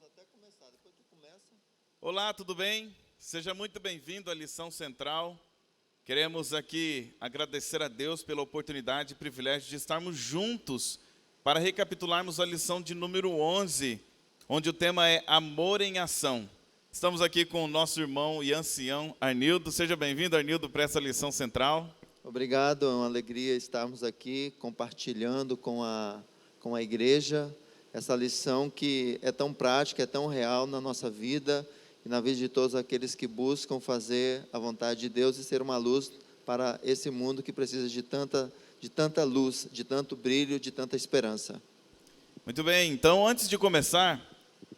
posso até começar, depois tu começa. Olá, tudo bem? Seja muito bem-vindo à Lição Central. Queremos aqui agradecer a Deus pela oportunidade e privilégio de estarmos juntos para recapitularmos a lição de número 11, onde o tema é Amor em Ação. Estamos aqui com o nosso irmão e ancião Arnildo. Seja bem-vindo, Arnildo, para essa lição central. Obrigado, é uma alegria estarmos aqui compartilhando com a igreja essa lição que é tão prática, é tão real na nossa vida e na vida de todos aqueles que buscam fazer a vontade de Deus e ser uma luz para esse mundo que precisa de tanta luz, de tanto brilho, de tanta esperança. Muito bem, então antes de começar,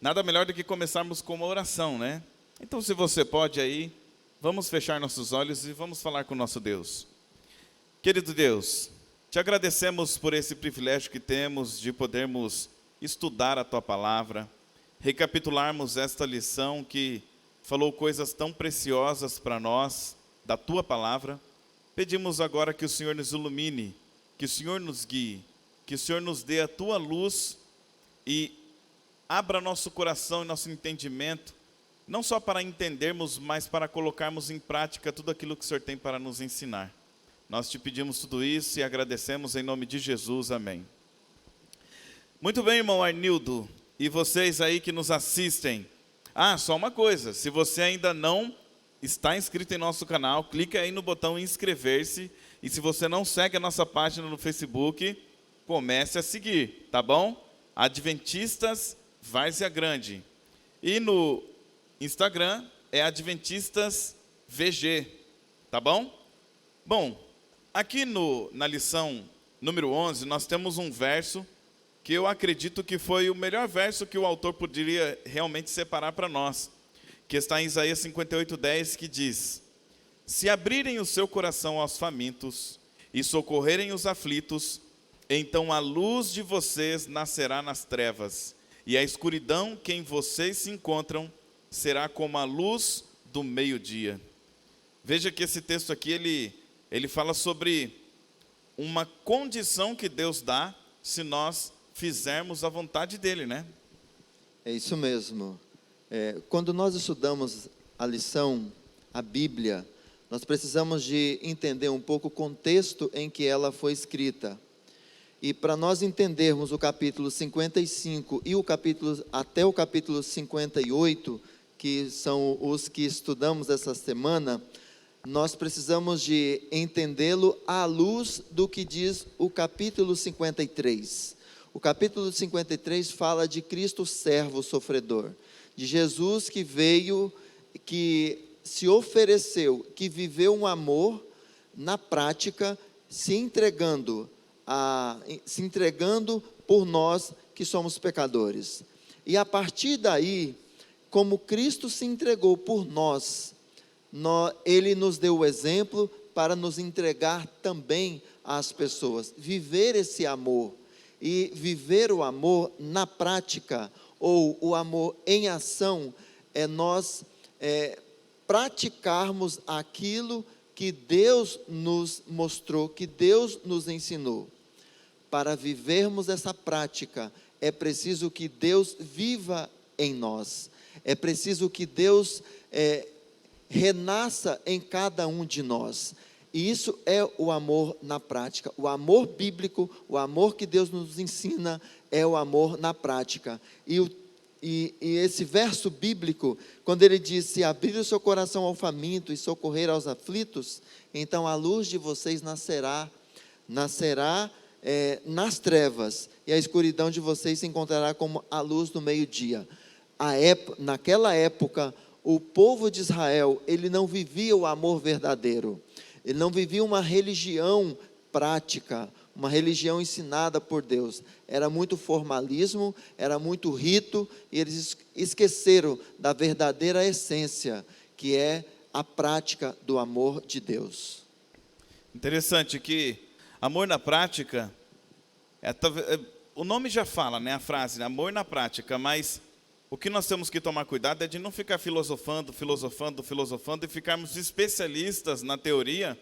nada melhor do que começarmos com uma oração, né? Então se você pode aí, vamos fechar nossos olhos e vamos falar com o nosso Deus. Querido Deus, te agradecemos por esse privilégio que temos de podermos estudar a Tua Palavra, recapitularmos esta lição que falou coisas tão preciosas para nós, da Tua Palavra. Pedimos agora que o Senhor nos ilumine, que o Senhor nos guie, que o Senhor nos dê a Tua luz e abra nosso coração e nosso entendimento, não só para entendermos, mas para colocarmos em prática tudo aquilo que o Senhor tem para nos ensinar. Nós te pedimos tudo isso e agradecemos em nome de Jesus, amém. Muito bem, irmão Arnildo, e vocês aí que nos assistem. Só uma coisa, se você ainda não está inscrito em nosso canal, clique aí no botão inscrever-se, e se você não segue a nossa página no Facebook, comece a seguir, tá bom? Adventistas Várzea Grande. E no Instagram é Adventistas VG, tá bom? Bom, aqui na lição número 11, nós temos um verso que eu acredito que foi o melhor verso que o autor poderia realmente separar para nós, que está em Isaías 58:10, que diz: Se abrirem o seu coração aos famintos e socorrerem os aflitos, então a luz de vocês nascerá nas trevas, e a escuridão que em vocês se encontram será como a luz do meio-dia. Veja que esse texto aqui, ele fala sobre uma condição que Deus dá se nós fizermos a vontade dele, né? É isso mesmo. Quando nós estudamos a lição, a Bíblia, nós precisamos de entender um pouco o contexto em que ela foi escrita. E para nós entendermos o capítulo 55 e até o capítulo 58, que são os que estudamos essa semana, nós precisamos de entendê-lo à luz do que diz o capítulo 53. O capítulo 53 fala de Cristo servo sofredor, de Jesus que veio, que se ofereceu, que viveu um amor na prática, se entregando por nós que somos pecadores. E a partir daí, como Cristo se entregou por nós, Ele nos deu o exemplo para nos entregar também às pessoas, viver esse amor. E viver o amor na prática, ou o amor em ação, é nós praticarmos aquilo que Deus nos mostrou, que Deus nos ensinou. Para vivermos essa prática, é preciso que Deus viva em nós. É preciso que Deus renasça em cada um de nós. E isso é o amor na prática. O amor bíblico, o amor que Deus nos ensina, é o amor na prática. E esse verso bíblico, quando ele diz: se abrir o seu coração ao faminto e socorrer aos aflitos, então a luz de vocês nascerá nas trevas, e a escuridão de vocês se encontrará como a luz do meio-dia. Naquela época, o povo de Israel, ele não vivia o amor verdadeiro. Ele não vivia uma religião prática, uma religião ensinada por Deus. Era muito formalismo, era muito rito, e eles esqueceram da verdadeira essência, que é a prática do amor de Deus. Interessante que amor na prática, o nome já fala, né, a frase, amor na prática, mas o que nós temos que tomar cuidado é de não ficar filosofando e ficarmos especialistas na teoria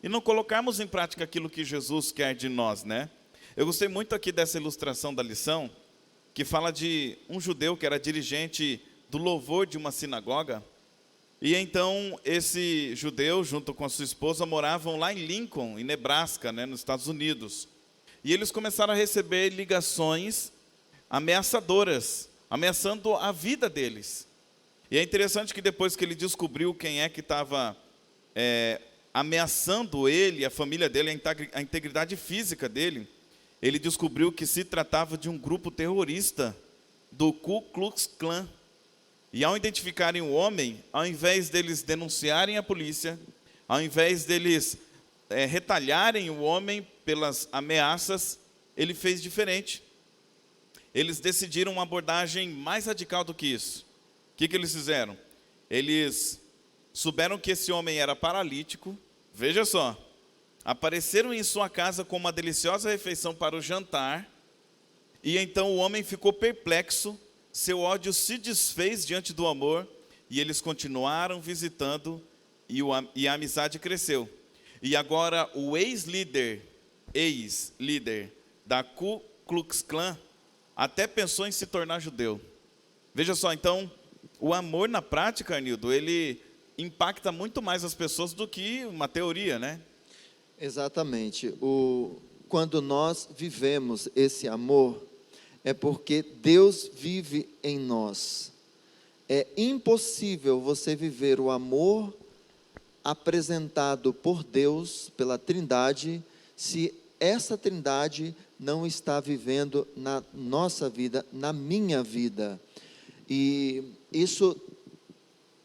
e não colocarmos em prática aquilo que Jesus quer de nós, né? Eu gostei muito aqui dessa ilustração da lição, que fala de um judeu que era dirigente do louvor de uma sinagoga. E então esse judeu, junto com a sua esposa, moravam lá em Lincoln, em Nebraska, né, nos Estados Unidos. E eles começaram a receber ligações ameaçadoras, ameaçando a vida deles. E é interessante que depois que ele descobriu quem é que estava ameaçando ele, a família dele, a integridade física dele, ele descobriu que se tratava de um grupo terrorista do Ku Klux Klan. E ao identificarem o homem, ao invés deles denunciarem a polícia, ao invés deles retalharem o homem pelas ameaças, ele fez diferente. Eles decidiram uma abordagem mais radical do que isso. O que eles fizeram? Eles souberam que esse homem era paralítico, veja só, apareceram em sua casa com uma deliciosa refeição para o jantar, e então o homem ficou perplexo, seu ódio se desfez diante do amor, e eles continuaram visitando, e a amizade cresceu. E agora o ex-líder da Ku Klux Klan até pensou em se tornar judeu. Veja só, então, o amor na prática, Arnildo, ele impacta muito mais as pessoas do que uma teoria, né? Exatamente. Quando nós vivemos esse amor, é porque Deus vive em nós. É impossível você viver o amor apresentado por Deus, pela Trindade, se essa Trindade não está vivendo na nossa vida, na minha vida. E isso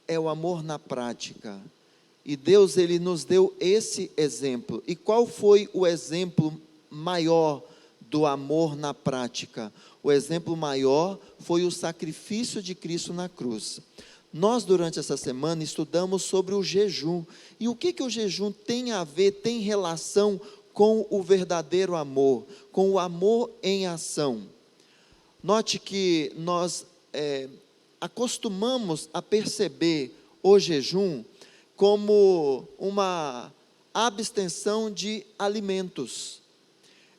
é o amor na prática. E Deus, Ele nos deu esse exemplo. E qual foi o exemplo maior do amor na prática? O exemplo maior foi o sacrifício de Cristo na cruz. Nós, durante essa semana, estudamos sobre o jejum. E o que o jejum tem a ver, tem relação com o verdadeiro amor, com o amor em ação. Note que nós acostumamos a perceber o jejum como uma abstenção de alimentos.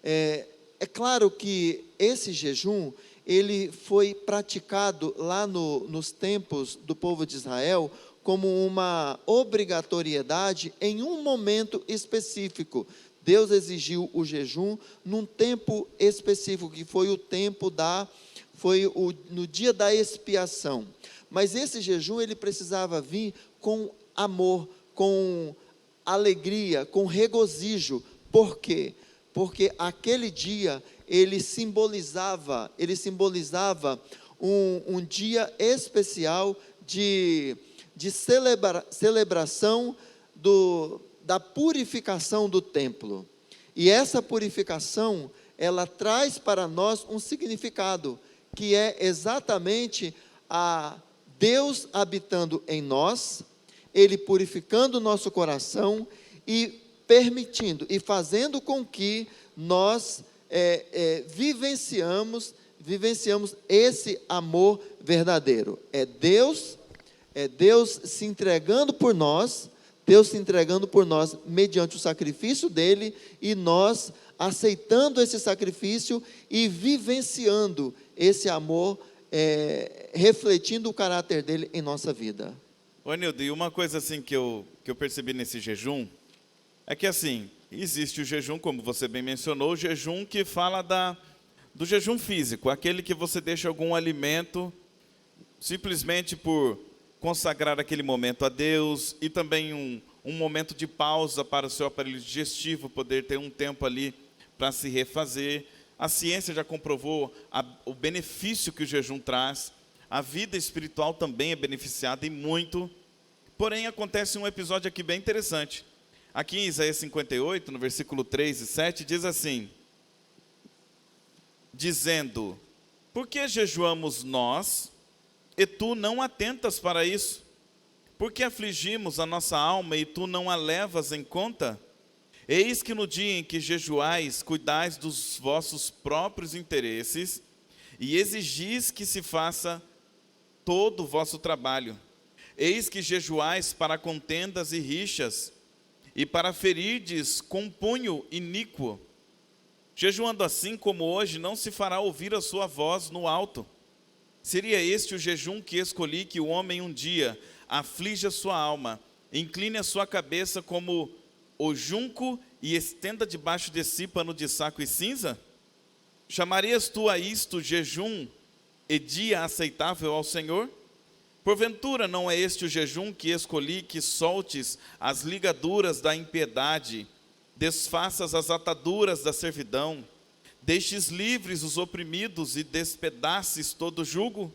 É claro que esse jejum, ele foi praticado lá nos tempos do povo de Israel como uma obrigatoriedade em um momento específico. Deus exigiu o jejum num tempo específico, que foi o tempo no dia da expiação. Mas esse jejum, ele precisava vir com amor, com alegria, com regozijo. Por quê? Porque aquele dia ele simbolizava um dia especial de celebração da purificação do templo. E essa purificação, ela traz para nós um significado, que é exatamente a Deus habitando em nós, Ele purificando o nosso coração e permitindo e fazendo com que nós vivenciamos esse amor verdadeiro. É Deus se entregando por nós, mediante o sacrifício dele, e nós aceitando esse sacrifício e vivenciando esse amor, refletindo o caráter dele em nossa vida. Ô, Arnildo, e uma coisa assim que eu percebi nesse jejum, é que assim, existe o jejum, como você bem mencionou, o jejum que fala do jejum físico, aquele que você deixa algum alimento simplesmente por consagrar aquele momento a Deus, e também um momento de pausa para o seu aparelho digestivo poder ter um tempo ali para se refazer. A ciência já comprovou o benefício que o jejum traz. A vida espiritual também é beneficiada e muito. Porém, acontece um episódio aqui bem interessante. Aqui em Isaías 58, no versículo 3 e 7, diz assim: dizendo, por que jejuamos nós, e tu não atentas para isso? Por que afligimos a nossa alma, e tu não a levas em conta? Eis que no dia em que jejuais, cuidais dos vossos próprios interesses, e exigis que se faça todo o vosso trabalho. Eis que jejuais para contendas e rixas, e para ferirdes com punho iníquo. Jejuando assim como hoje, não se fará ouvir a sua voz no alto. Seria este o jejum que escolhi, que o homem um dia aflige a sua alma, incline a sua cabeça como o junco e estenda debaixo de si pano de saco e cinza? Chamarias tu a isto jejum e dia aceitável ao Senhor? Porventura não é este o jejum que escolhi, que soltes as ligaduras da impiedade, desfaças as ataduras da servidão, deixes livres os oprimidos e despedaces todo o jugo?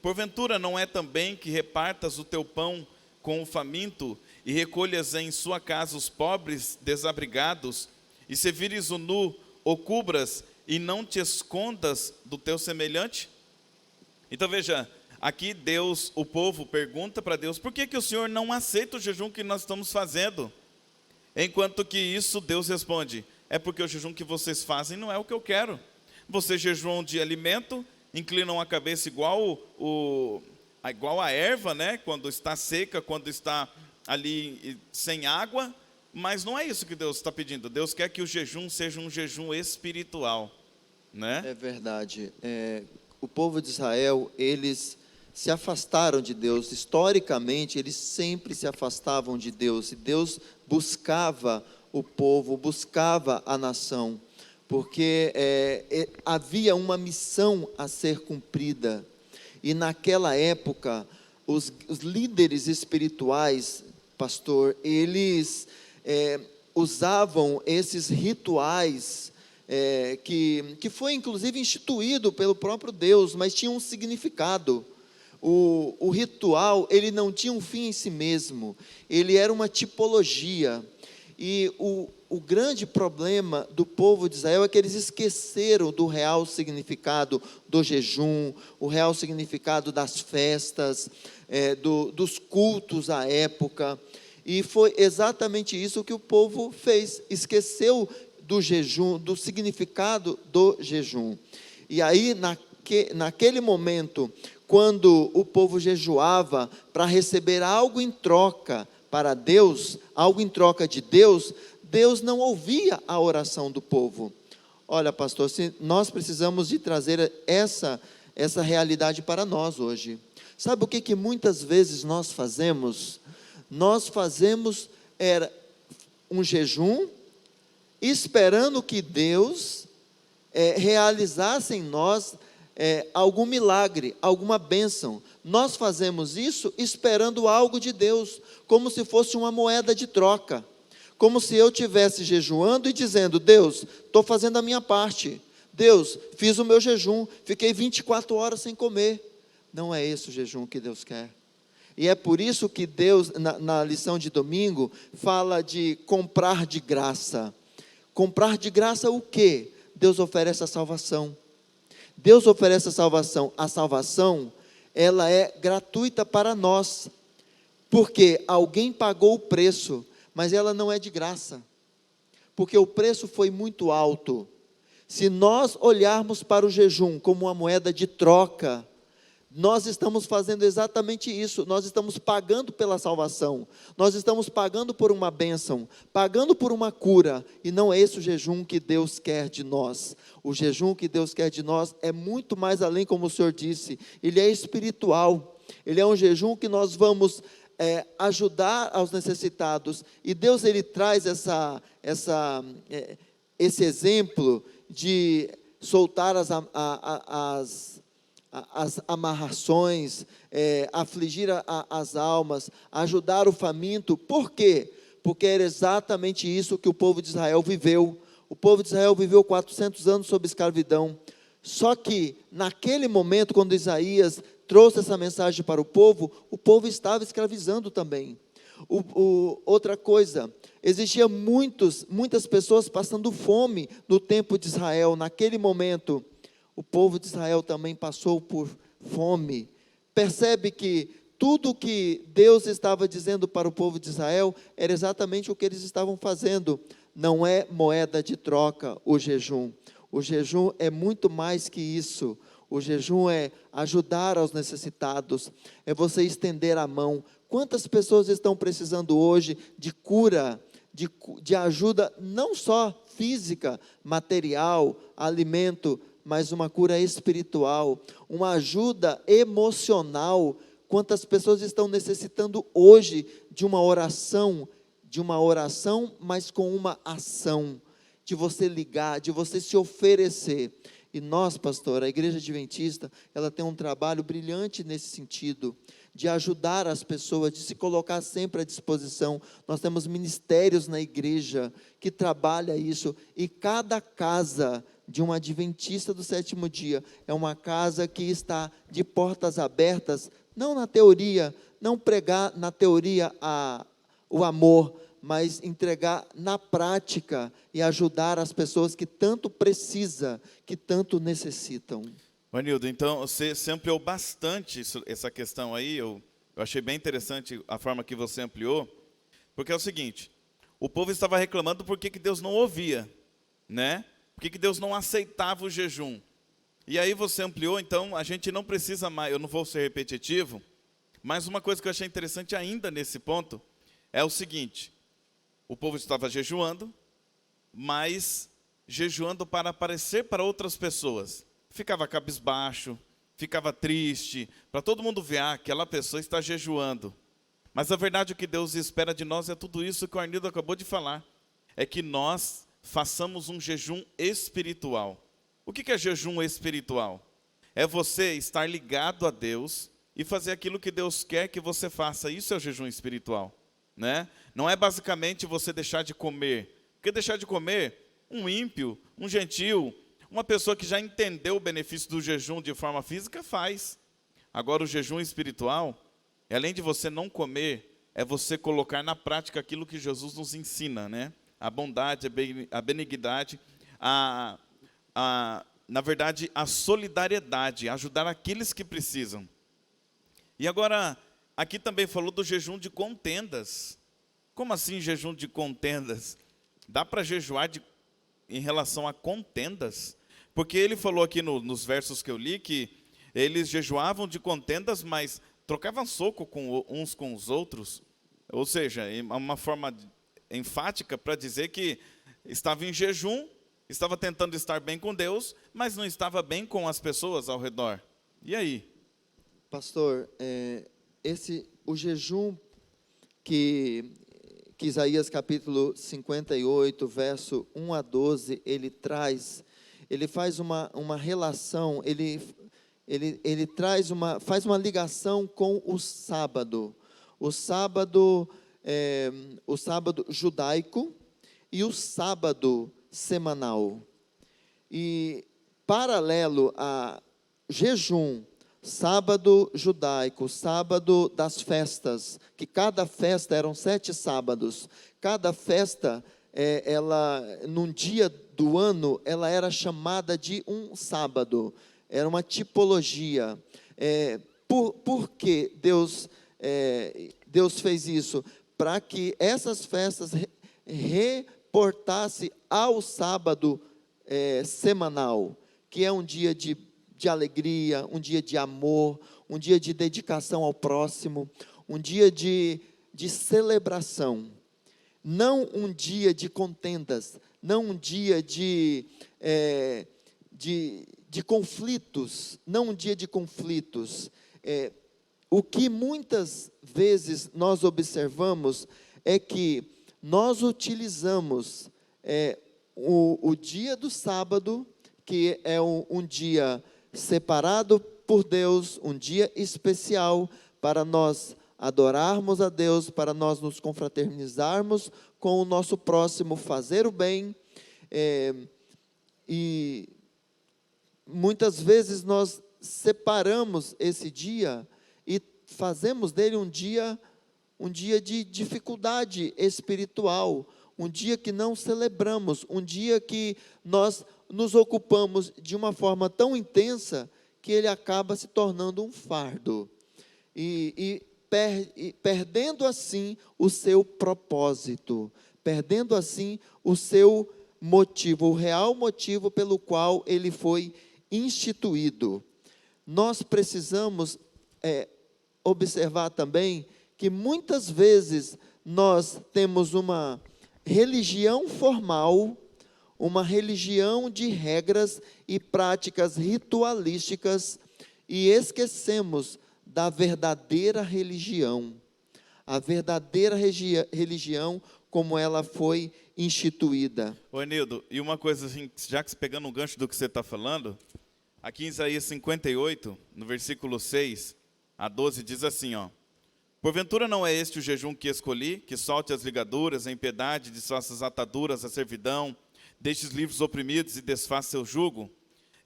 Porventura não é também que repartas o teu pão com o faminto e recolhas em sua casa os pobres desabrigados, e se vires o nu, o cubras e não te escondas do teu semelhante? Então veja, aqui Deus, o povo pergunta para Deus, por que o Senhor não aceita o jejum que nós estamos fazendo? Enquanto que isso, Deus responde, é porque o jejum que vocês fazem não é o que eu quero. Vocês jejuam de alimento, inclinam a cabeça igual a erva, né? Quando está seca, quando está ali sem água, mas não é isso que Deus está pedindo. Deus quer que o jejum seja um jejum espiritual, né? É verdade. O povo de Israel, eles se afastaram de Deus. Historicamente, eles sempre se afastavam de Deus. E Deus buscava o povo, buscava a nação, porque havia uma missão a ser cumprida. E naquela época, os líderes espirituais, pastor, eles usavam esses rituais, que foi inclusive instituído pelo próprio Deus, mas tinha um significado. O ritual, ele não tinha um fim em si mesmo, ele era uma tipologia. E o grande problema do povo de Israel é que eles esqueceram do real significado do jejum, o real significado das festas, dos cultos à época. E foi exatamente isso que o povo fez, esqueceu do jejum, do significado do jejum. E aí, naquele momento, quando o povo jejuava para receber algo em troca para Deus, algo em troca de Deus, Deus não ouvia a oração do povo. Olha, pastor, nós precisamos de trazer essa realidade para nós hoje. Sabe o que muitas vezes nós fazemos? Nós fazemos um jejum, esperando que Deus realizasse em nós algum milagre, alguma bênção. Nós fazemos isso esperando algo de Deus, como se fosse uma moeda de troca, como se eu estivesse jejuando e dizendo, Deus, estou fazendo a minha parte, Deus, fiz o meu jejum, fiquei 24 horas sem comer. Não é esse o jejum que Deus quer. E é por isso que Deus, na lição de domingo, fala de comprar de graça. Comprar de graça o quê? Deus oferece a salvação. Deus oferece a salvação. A salvação, ela é gratuita para nós, porque alguém pagou o preço, mas ela não é de graça, porque o preço foi muito alto. Se nós olharmos para o jejum como uma moeda de troca, nós estamos fazendo exatamente isso, nós estamos pagando pela salvação, nós estamos pagando por uma bênção, pagando por uma cura, e não é esse o jejum que Deus quer de nós. O jejum que Deus quer de nós é muito mais além, como o Senhor disse, ele é espiritual, ele é um jejum que nós vamos ajudar aos necessitados, e Deus ele traz esse exemplo de soltar as amarrações, afligir as almas, ajudar o faminto. Por quê? Porque era exatamente isso que o povo de Israel viveu. O povo de Israel viveu 400 anos sob escravidão. Só que naquele momento, quando Isaías trouxe essa mensagem para o povo estava escravizando também. Outra coisa, existia muitas pessoas passando fome no tempo de Israel. Naquele momento, o povo de Israel também passou por fome. Percebe que tudo o que Deus estava dizendo para o povo de Israel era exatamente o que eles estavam fazendo. Não é moeda de troca o jejum. O jejum é muito mais que isso. O jejum é ajudar aos necessitados, é você estender a mão. Quantas pessoas estão precisando hoje de cura, de ajuda não só física, material, alimento, mas uma cura espiritual, uma ajuda emocional. Quantas pessoas estão necessitando hoje de uma oração, mas com uma ação, de você ligar, de você se oferecer. E nós, pastor, a Igreja Adventista, ela tem um trabalho brilhante nesse sentido, de ajudar as pessoas, de se colocar sempre à disposição. Nós temos ministérios na igreja que trabalham isso, e cada casa de um adventista do sétimo dia é uma casa que está de portas abertas, não na teoria, não pregar na teoria o amor, mas entregar na prática e ajudar as pessoas que tanto precisam, que tanto necessitam. Vanildo, então você ampliou bastante essa questão aí, eu achei bem interessante a forma que você ampliou, porque é o seguinte, o povo estava reclamando por que Deus não ouvia, né? Por que Deus não aceitava o jejum. E aí você ampliou, então a gente não precisa mais, eu não vou ser repetitivo, mas uma coisa que eu achei interessante ainda nesse ponto é o seguinte, o povo estava jejuando, mas jejuando para aparecer para outras pessoas. Ficava cabisbaixo, ficava triste, para todo mundo ver, aquela pessoa está jejuando. Mas a verdade, o que Deus espera de nós é tudo isso que o Arnildo acabou de falar. É que nós façamos um jejum espiritual. O que é jejum espiritual? É você estar ligado a Deus e fazer aquilo que Deus quer que você faça. Isso é o jejum espiritual, né? Não é basicamente você deixar de comer. Porque deixar de comer, um ímpio, um gentil, uma pessoa que já entendeu o benefício do jejum de forma física, faz. Agora, o jejum espiritual, além de você não comer, é você colocar na prática aquilo que Jesus nos ensina, né? A bondade, a benignidade, na verdade, a solidariedade, ajudar aqueles que precisam. E agora, aqui também falou do jejum de contendas. Como assim jejum de contendas? Dá para jejuar em relação a contendas? Porque ele falou aqui nos versos que eu li que eles jejuavam de contendas, mas trocavam soco uns com os outros. Ou seja, uma forma enfática para dizer que estava em jejum, estava tentando estar bem com Deus, mas não estava bem com as pessoas ao redor. E aí? Pastor, o jejum que Isaías capítulo 58, verso 1 a 12, ele faz uma relação, ele faz uma ligação com o sábado judaico e o sábado semanal. E paralelo a jejum, sábado judaico, sábado das festas, que cada festa eram 7 sábados, cada festa, num dia do ano, ela era chamada de um sábado, era uma tipologia. Por que Deus fez isso? Para que essas festas reportassem ao sábado semanal, que é um dia de alegria, um dia de amor, um dia de dedicação ao próximo, um dia de celebração, não um dia de contendas, não um dia de conflitos, não um dia de conflitos. O que muitas vezes nós observamos é que nós utilizamos o dia do sábado, que é um dia separado por Deus, um dia especial para nós adorarmos a Deus, para nós nos confraternizarmos com o nosso próximo, fazer o bem, e muitas vezes nós separamos esse dia e fazemos dele um dia de dificuldade espiritual, um dia que não celebramos, um dia que nós nos ocupamos de uma forma tão intensa que ele acaba se tornando um fardo e perdendo assim o seu propósito, perdendo assim o seu motivo, o real motivo pelo qual ele foi instituído. Nós precisamos observar também que muitas vezes nós temos uma religião formal, uma religião de regras e práticas ritualísticas, e esquecemos da verdadeira religião. A verdadeira religião como ela foi instituída. Ô, Nildo, e uma coisa assim, já que pegando um gancho do que você está falando, aqui em Isaías 58, no versículo 6 a 12, diz assim, ó: porventura não é este o jejum que escolhi, que solte as ligaduras, a impiedade, desfaça as ataduras, a servidão, deixe os livros oprimidos e desfaça seu jugo?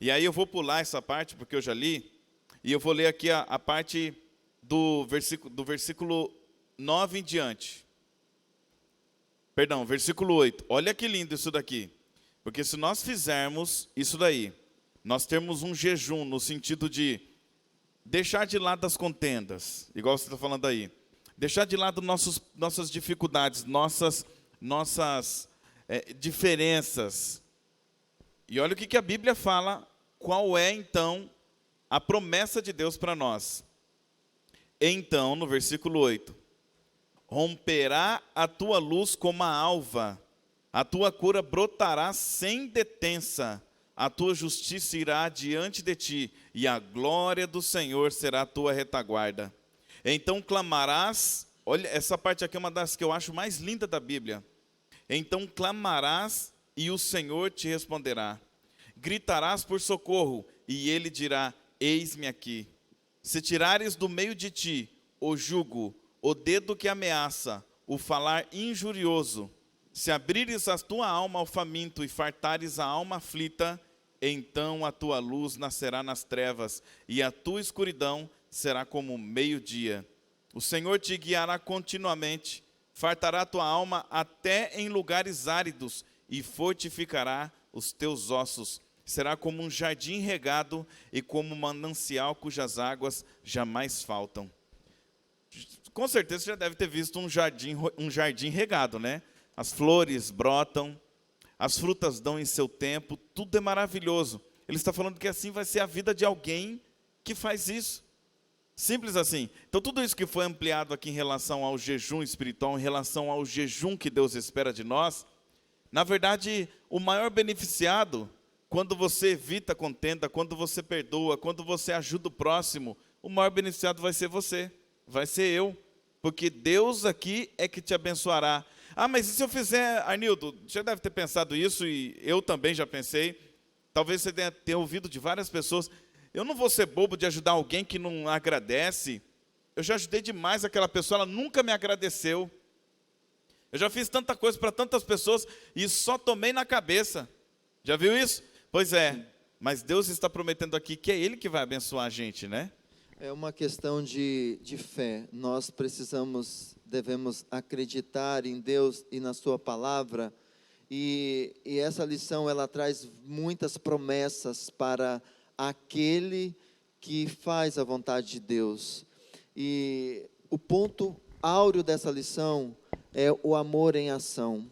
E aí eu vou pular essa parte, porque eu já li, e eu vou ler aqui a parte do versículo 9 em diante. Perdão, versículo 8. Olha que lindo isso daqui. Porque se nós fizermos isso daí, nós temos um jejum no sentido de deixar de lado as contendas, igual você está falando aí. Deixar de lado nossas dificuldades, nossas diferenças. E olha o que a Bíblia fala, qual é então a promessa de Deus para nós. Então, no versículo 8. Romperá a tua luz como a alva, a tua cura brotará sem detença, a tua justiça irá diante de ti, e a glória do Senhor será a tua retaguarda. Então clamarás, olha, essa parte aqui é uma das que eu acho mais linda da Bíblia. Então clamarás e o Senhor te responderá. Gritarás por socorro e ele dirá, eis-me aqui. Se tirares do meio de ti o jugo, o dedo que ameaça, o falar injurioso, se abrires a tua alma ao faminto e fartares a alma aflita, então a tua luz nascerá nas trevas e a tua escuridão será como meio-dia. O Senhor te guiará continuamente, fartará a tua alma até em lugares áridos e fortificará os teus ossos. Será como um jardim regado e como um manancial cujas águas jamais faltam. Com certeza você já deve ter visto um jardim regado, né? As flores brotam, as frutas dão em seu tempo, tudo é maravilhoso. Ele está falando que assim vai ser a vida de alguém que faz isso. Simples assim. Então tudo isso que foi ampliado aqui em relação ao jejum espiritual, em relação ao jejum que Deus espera de nós, na verdade, o maior beneficiado, quando você evita contenda, quando você perdoa, quando você ajuda o próximo, o maior beneficiado vai ser você, vai ser eu. Porque Deus aqui é que te abençoará. Ah, mas e se eu fizer, Arnildo, já deve ter pensado isso, e eu também já pensei. Talvez você tenha ouvido de várias pessoas. Eu não vou ser bobo de ajudar alguém que não agradece. Eu já ajudei demais aquela pessoa, ela nunca me agradeceu. Eu já fiz tanta coisa para tantas pessoas e só tomei na cabeça. Já viu isso? Pois é, mas Deus está prometendo aqui que é Ele que vai abençoar a gente, né? É uma questão de fé. Nós devemos acreditar em Deus e na sua palavra. E essa lição, ela traz muitas promessas para aquele que faz a vontade de Deus. E o ponto áureo dessa lição é o amor em ação.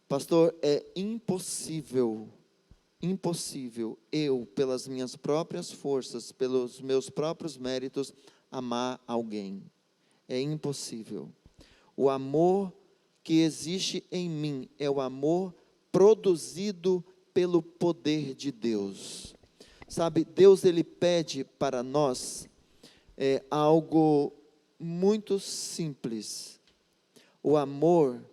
Pastor, é impossível eu, pelas minhas próprias forças, pelos meus próprios méritos, amar alguém. É impossível. O amor que existe em mim é o amor produzido pelo poder de Deus. Sabe, Deus, Ele pede para nós algo muito simples. O amor,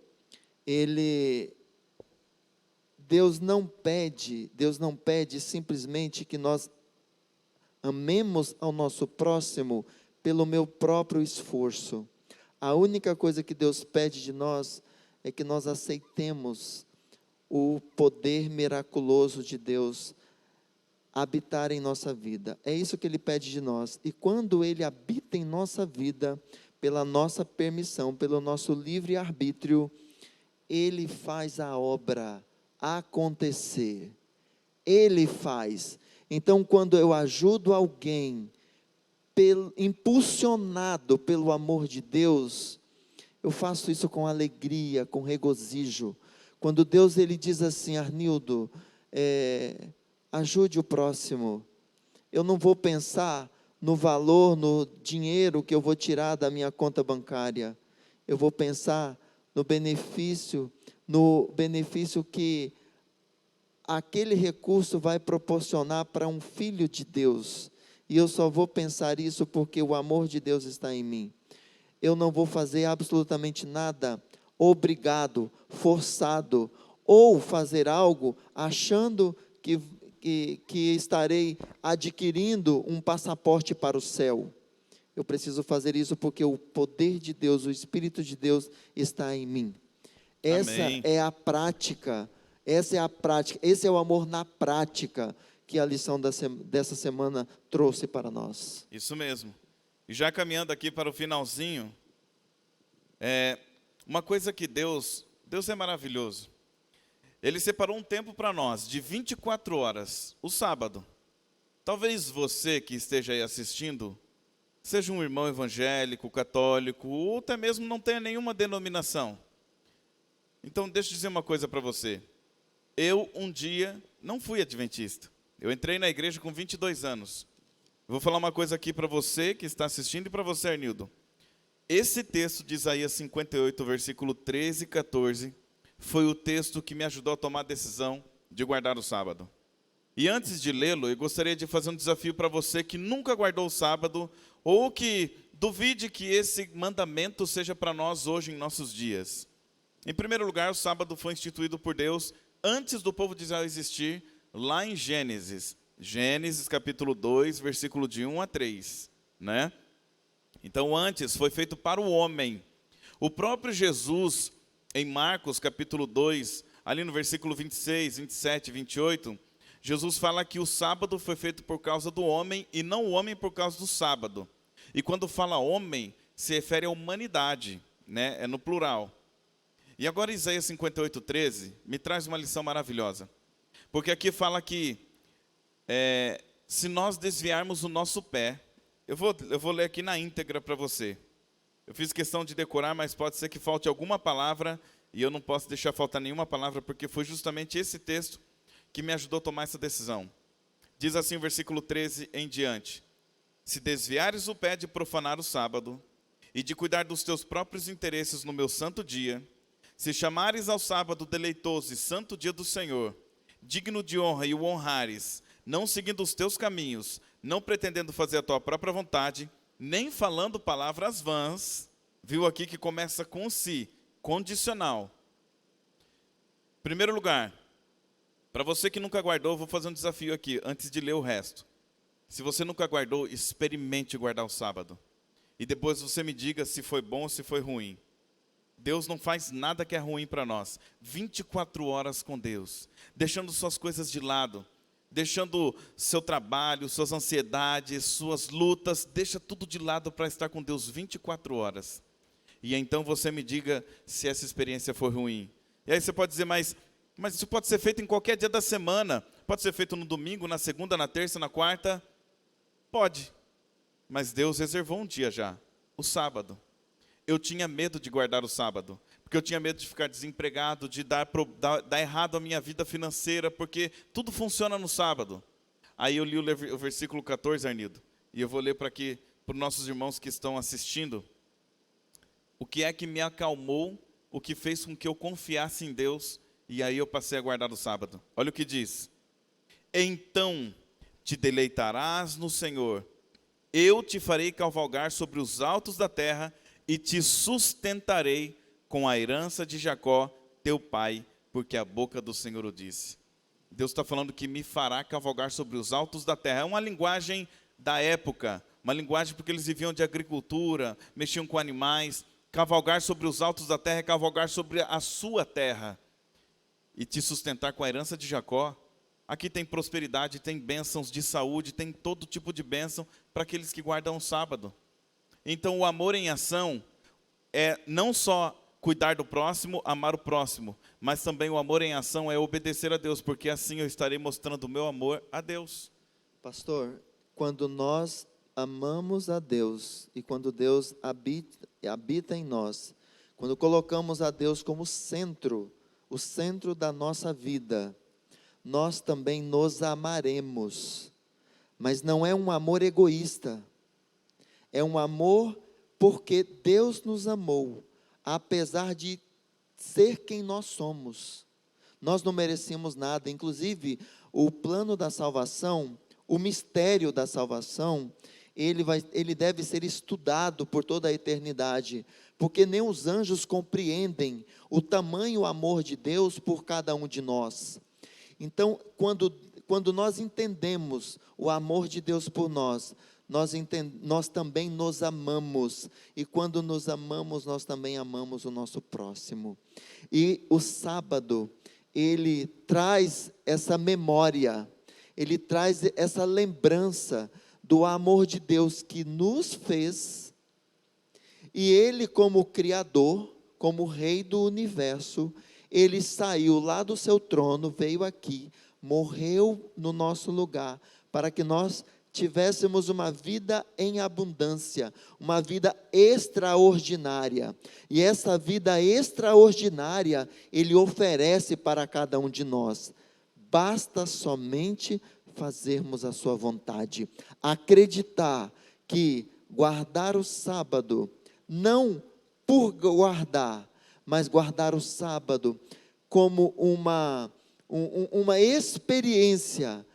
Deus não pede simplesmente que nós amemos ao nosso próximo pelo meu próprio esforço. A única coisa que Deus pede de nós é que nós aceitemos o poder miraculoso de Deus habitar em nossa vida. É isso que Ele pede de nós. E quando Ele habita em nossa vida, pela nossa permissão, pelo nosso livre-arbítrio, Ele faz a obra acontecer. Ele faz. Então, quando eu ajudo alguém, impulsionado pelo amor de Deus, eu faço isso com alegria, com regozijo. Quando Deus, Ele diz assim, Arnildo, ajude o próximo. Eu não vou pensar no valor, no dinheiro que eu vou tirar da minha conta bancária. Eu vou pensar no benefício que aquele recurso vai proporcionar para um filho de Deus. E eu só vou pensar isso porque o amor de Deus está em mim. Eu não vou fazer absolutamente nada obrigado, forçado, ou fazer algo achando que estarei adquirindo um passaporte para o céu. Eu preciso fazer isso porque o poder de Deus, o Espírito de Deus está em mim. Essa Amém. é a prática, esse é o amor na prática que a lição dessa semana trouxe para nós. Isso mesmo. E já caminhando aqui para o finalzinho, uma coisa que Deus é maravilhoso. Ele separou um tempo para nós, de 24 horas, o sábado. Talvez você que esteja aí assistindo, seja um irmão evangélico, católico, ou até mesmo não tenha nenhuma denominação. Então, deixa eu dizer uma coisa para você. Eu, um dia, não fui adventista. Eu entrei na igreja com 22 anos. Eu vou falar uma coisa aqui para você que está assistindo e para você, Arnildo. Esse texto de Isaías 58, versículo 13 e 14, foi o texto que me ajudou a tomar a decisão de guardar o sábado. E antes de lê-lo, eu gostaria de fazer um desafio para você que nunca guardou o sábado, ou que duvide que esse mandamento seja para nós hoje em nossos dias. Em primeiro lugar, o sábado foi instituído por Deus antes do povo de Israel existir, lá em Gênesis. Gênesis capítulo 2, versículo de 1 a 3, né? Então, antes foi feito para o homem. O próprio Jesus, em Marcos capítulo 2, ali no versículo 26, 27 e 28, Jesus fala que o sábado foi feito por causa do homem e não o homem por causa do sábado. E quando fala homem, se refere à humanidade, né? É no plural. E agora Isaías 58, 13 me traz uma lição maravilhosa. Porque aqui fala que se nós desviarmos o nosso pé, eu vou ler aqui na íntegra para você. Eu fiz questão de decorar, mas pode ser que falte alguma palavra, e eu não posso deixar faltar nenhuma palavra, porque foi justamente esse texto que me ajudou a tomar essa decisão. Diz assim o versículo 13 em diante: se desviares o pé de profanar o sábado, e de cuidar dos teus próprios interesses no meu santo dia, se chamares ao sábado deleitoso e santo dia do Senhor, digno de honra e o honrares, não seguindo os teus caminhos, não pretendendo fazer a tua própria vontade, nem falando palavras vãs, viu aqui que começa com si, condicional. Primeiro lugar, para você que nunca guardou, vou fazer um desafio aqui, antes de ler o resto. Se você nunca guardou, experimente guardar o sábado. E depois você me diga se foi bom ou se foi ruim. Deus não faz nada que é ruim para nós. 24 horas com Deus, deixando suas coisas de lado, deixando seu trabalho, suas ansiedades, suas lutas, deixa tudo de lado para estar com Deus 24 horas. E então você me diga se essa experiência foi ruim. E aí você pode dizer, mas isso pode ser feito em qualquer dia da semana. Pode ser feito no domingo, na segunda, na terça, na quarta? Pode. Mas Deus reservou um dia já, o sábado. Eu tinha medo de guardar o sábado, porque eu tinha medo de ficar desempregado, de dar errado a minha vida financeira, porque tudo funciona no sábado. Aí eu li o versículo 14, Arnildo, e eu vou ler para os nossos irmãos que estão assistindo. O que é que me acalmou, o que fez com que eu confiasse em Deus, e aí eu passei a guardar o sábado. Olha o que diz: então te deleitarás no Senhor, eu te farei cavalgar sobre os altos da terra, e te sustentarei com a herança de Jacó, teu pai, porque a boca do Senhor o disse. Deus está falando que me fará cavalgar sobre os altos da terra. É uma linguagem da época, uma linguagem porque eles viviam de agricultura, mexiam com animais. Cavalgar sobre os altos da terra é cavalgar sobre a sua terra. E te sustentar com a herança de Jacó. Aqui tem prosperidade, tem bênçãos de saúde, tem todo tipo de bênção para aqueles que guardam o sábado. Então o amor em ação é não só cuidar do próximo, amar o próximo, mas também o amor em ação é obedecer a Deus, porque assim eu estarei mostrando o meu amor a Deus. Pastor, quando nós amamos a Deus e quando Deus habita em nós, quando colocamos a Deus como centro, o centro da nossa vida, nós também nos amaremos. Mas não é um amor egoísta. É um amor porque Deus nos amou, apesar de ser quem nós somos. Nós não merecemos nada. Inclusive, o plano da salvação, o mistério da salvação, ele deve ser estudado por toda a eternidade, porque nem os anjos compreendem o tamanho amor de Deus por cada um de nós. Então, quando nós entendemos o amor de Deus por nós, nós também nos amamos, e quando nos amamos, nós também amamos o nosso próximo. E o sábado, ele traz essa memória, ele traz essa lembrança do amor de Deus que nos fez, e ele, como Criador, como Rei do Universo, ele saiu lá do seu trono, veio aqui, morreu no nosso lugar, para que nós tivéssemos uma vida em abundância, uma vida extraordinária. E essa vida extraordinária, ele oferece para cada um de nós. Basta somente fazermos a sua vontade. Acreditar que guardar o sábado, não por guardar, mas guardar o sábado como uma experiência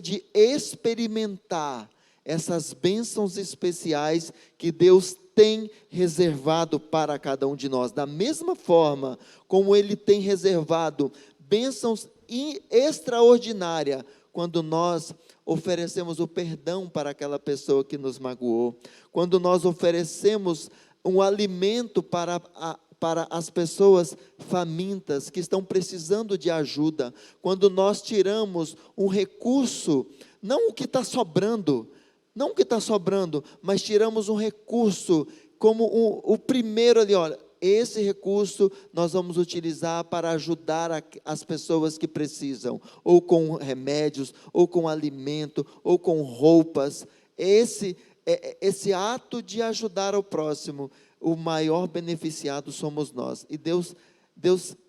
de experimentar essas bênçãos especiais que Deus tem reservado para cada um de nós, da mesma forma como Ele tem reservado bênçãos extraordinárias, quando nós oferecemos o perdão para aquela pessoa que nos magoou, quando nós oferecemos um alimento para as pessoas famintas que estão precisando de ajuda, quando nós tiramos um recurso, não o que está sobrando, mas tiramos um recurso como o primeiro ali, olha, esse recurso nós vamos utilizar para ajudar as pessoas que precisam, ou com remédios, ou com alimento, ou com roupas. Esse ato de ajudar ao próximo, o maior beneficiado somos nós. E Deus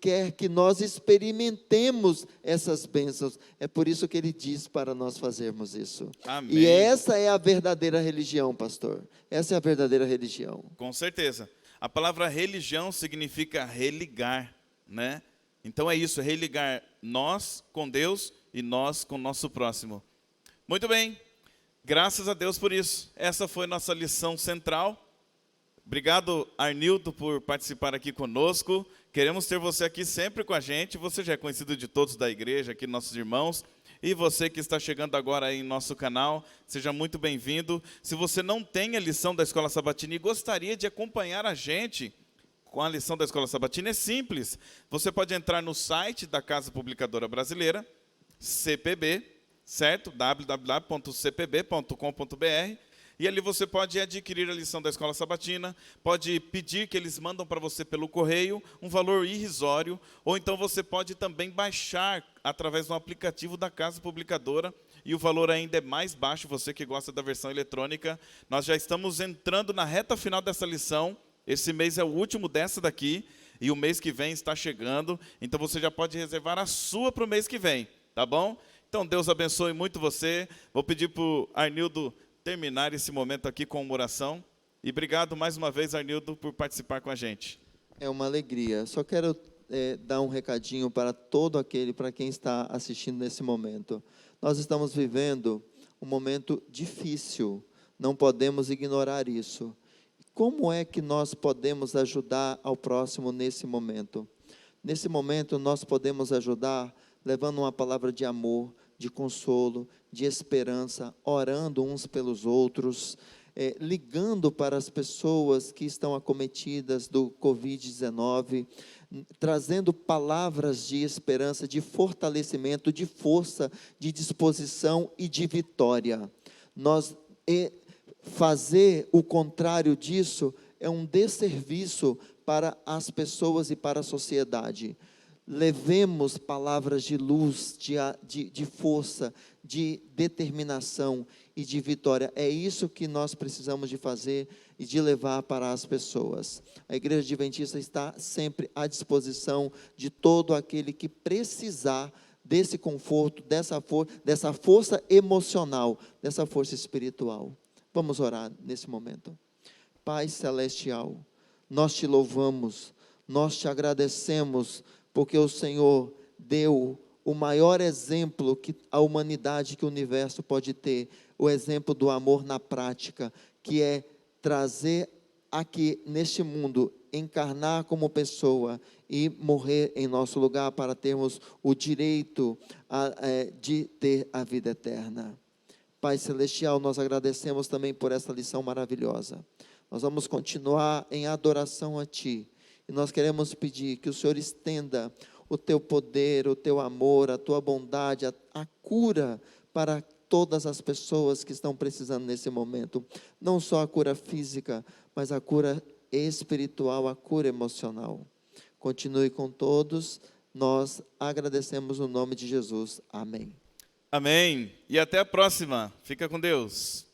quer que nós experimentemos essas bênçãos. É por isso que Ele diz para nós fazermos isso. Amém. E essa é a verdadeira religião, pastor. Essa é a verdadeira religião. Com certeza. A palavra religião significa religar, né? Então é isso, religar nós com Deus e nós com o nosso próximo. Muito bem, graças a Deus por isso. Essa foi nossa lição central. Obrigado, Arnildo, por participar aqui conosco. Queremos ter você aqui sempre com a gente. Você já é conhecido de todos da igreja, aqui nossos irmãos. E você que está chegando agora aí em nosso canal, seja muito bem-vindo. Se você não tem a lição da Escola Sabatina e gostaria de acompanhar a gente com a lição da Escola Sabatina, é simples. Você pode entrar no site da Casa Publicadora Brasileira, CPB, certo? www.cpb.com.br. E ali você pode adquirir a lição da Escola Sabatina, pode pedir que eles mandam para você pelo correio, um valor irrisório, ou então você pode também baixar através do aplicativo da Casa Publicadora, e o valor ainda é mais baixo, você que gosta da versão eletrônica. Nós já estamos entrando na reta final dessa lição, esse mês é o último dessa daqui, e o mês que vem está chegando, então você já pode reservar a sua para o mês que vem, tá bom? Então Deus abençoe muito você. Vou pedir para o Arnildo terminar esse momento aqui com uma oração. E obrigado mais uma vez, Arnildo, por participar com a gente. É uma alegria. Só quero dar um recadinho para para quem está assistindo nesse momento. Nós estamos vivendo um momento difícil, não podemos ignorar isso. Como é que nós podemos ajudar ao próximo nesse momento? Nesse momento nós podemos ajudar levando uma palavra de amor, de consolo, de esperança, orando uns pelos outros, ligando para as pessoas que estão acometidas do Covid-19, trazendo palavras de esperança, de fortalecimento, de força, de disposição e de vitória. Fazer o contrário disso é um desserviço para as pessoas e para a sociedade. Levemos palavras de luz, de força, de determinação e de vitória. É isso que nós precisamos de fazer e de levar para as pessoas. A Igreja Adventista está sempre à disposição de todo aquele que precisar desse conforto, dessa força emocional, dessa força espiritual. Vamos orar nesse momento. Pai Celestial, nós te louvamos, Nós te agradecemos porque o Senhor deu o maior exemplo que a humanidade, que o universo pode ter, o exemplo do amor na prática, que é trazer aqui neste mundo, encarnar como pessoa e morrer em nosso lugar para termos o direito de ter a vida eterna. Pai Celestial, nós agradecemos também por essa lição maravilhosa. Nós vamos continuar em adoração a Ti. E nós queremos pedir que o Senhor estenda o Teu poder, o Teu amor, a Tua bondade, a cura para todas as pessoas que estão precisando nesse momento. Não só a cura física, mas a cura espiritual, a cura emocional. Continue com todos. Nós agradecemos no nome de Jesus. Amém. Amém. E até a próxima. Fica com Deus.